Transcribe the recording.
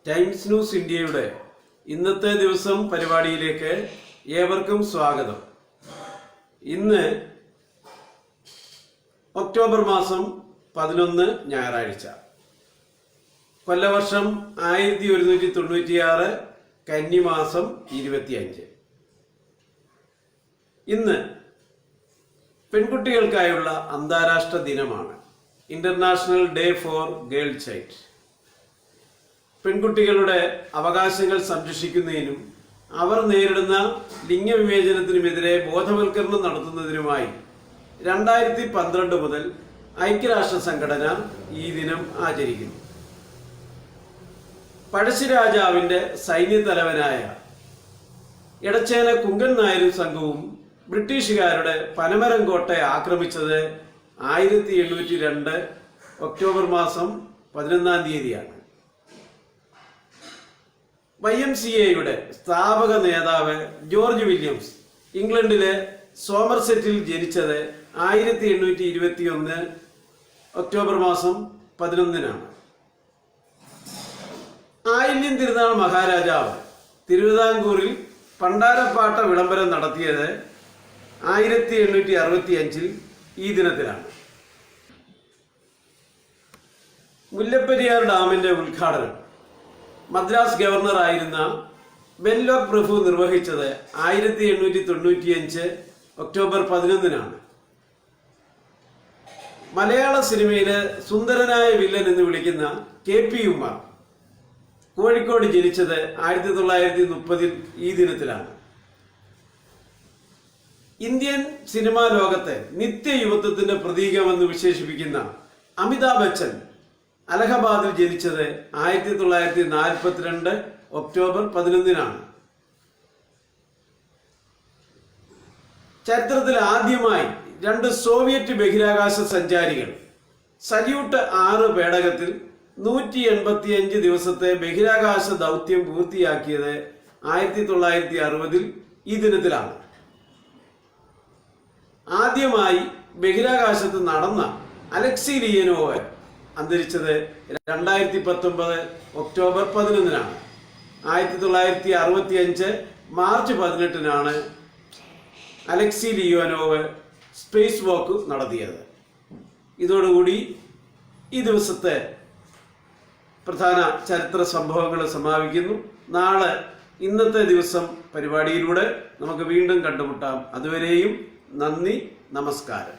Times news ഇന്ത്യയുടെ ഇന്നത്തെ ദിവസം പരിപാടിയിലേക്ക് ഏവർക്കും സ്വാഗതം. ഇന്ന് ഒക്ടോബർ മാസം 11 ഞായറാഴ്ച, കൊല്ലവർഷം 1196, കന്നിമാസം 25. ഇന്ന് പെൺകുട്ടികൾക്കായുള്ള അന്താരാഷ്ട്ര ദിനമാണ്. International day for girl child. പെൺകുട്ടികളുടെ അവകാശങ്ങൾ സംരക്ഷിക്കുന്നതിനും അവർ നേരിടുന്ന ലിംഗവിവേചനത്തിനുമെതിരെ ബോധവൽക്കരണം നടത്തുന്നതിനുമായി 2012 മുതൽ ഐക്യരാഷ്ട്ര സംഘടന ഈ ദിനം ആചരിക്കുന്നു. പഴശ്ശിരാജാവിന്റെ സൈന്യത്തലവനായ എടച്ചേന കുങ്കൻ നായരും സംഘവും ബ്രിട്ടീഷുകാരുടെ പനമരം കോട്ട ആക്രമിച്ചത് 1802 ഒക്ടോബർ മാസം 11 തീയതിയാണ്. YMCAയുടെ സ്ഥാപക നേതാവ് ജോർജ് വില്യംസ് ഇംഗ്ലണ്ടിലെ സോമർസെറ്റിൽ ജനിച്ചത് 1821 ഒക്ടോബർ മാസം 11-നാണ്. ആയില്യം തിരുനാൾ മഹാരാജാവ് തിരുവിതാംകൂറിൽ പണ്ടാരപ്പാട്ട വിളംബരം നടത്തിയത് 1865 ഈ ദിനത്തിലാണ്. മുല്ലപ്പെരിയാർ ഡാമിന്റെ ഉദ്ഘാടനം മദ്രാസ് ഗവർണറായിരുന്ന ബെൻലോക്ക് പ്രഭു നിർവഹിച്ചത് 1895 ഒക്ടോബർ 11-നാണ്. മലയാള സിനിമയിലെ സുന്ദരനായ വില്ലൻ എന്ന് വിളിക്കുന്ന KP ഉമ്മർ കോഴിക്കോട് ജനിച്ചത് 1930 ഈ ദിനത്തിലാണ്. ഇന്ത്യൻ സിനിമാ ലോകത്തെ നിത്യയുവത്വത്തിന്റെ പ്രതീകമെന്ന് വിശേഷിപ്പിക്കുന്ന അമിതാഭ് ബച്ചൻ അലഹബാദിൽ ജനിച്ചത് 1942 ഒക്ടോബർ 11-നാണ്. ചരിത്രത്തിൽ ആദ്യമായി 2 സോവിയറ്റ് ബഹിരാകാശ സഞ്ചാരികൾ സല്യൂട്ട് 6 പേടകത്തിൽ 185 ദിവസത്തെ ബഹിരാകാശ ദൗത്യം പൂർത്തിയാക്കിയത് 1960 ഈ ദിനത്തിലാണ്. ആദ്യമായി ബഹിരാകാശത്ത് നടന്ന അലക്സി ലിയനോവ് അന്തരിച്ചത് 2019 ഒക്ടോബർ 11-നാണ്. 1965 മാർച്ച് 18-നാണ് അലക്സി ലിയോനോവ് സ്പേസ് വാക്ക് നടത്തിയത്. ഇതോടുകൂടി ഈ ദിവസത്തെ പ്രധാന ചരിത്ര സംഭവങ്ങൾ സമാപിക്കുന്നു. നാളെ ഇന്നത്തെ ദിവസം പരിപാടിയിലൂടെ നമുക്ക് വീണ്ടും കണ്ടുമുട്ടാം. അതുവരെയും നന്ദി, നമസ്കാരം.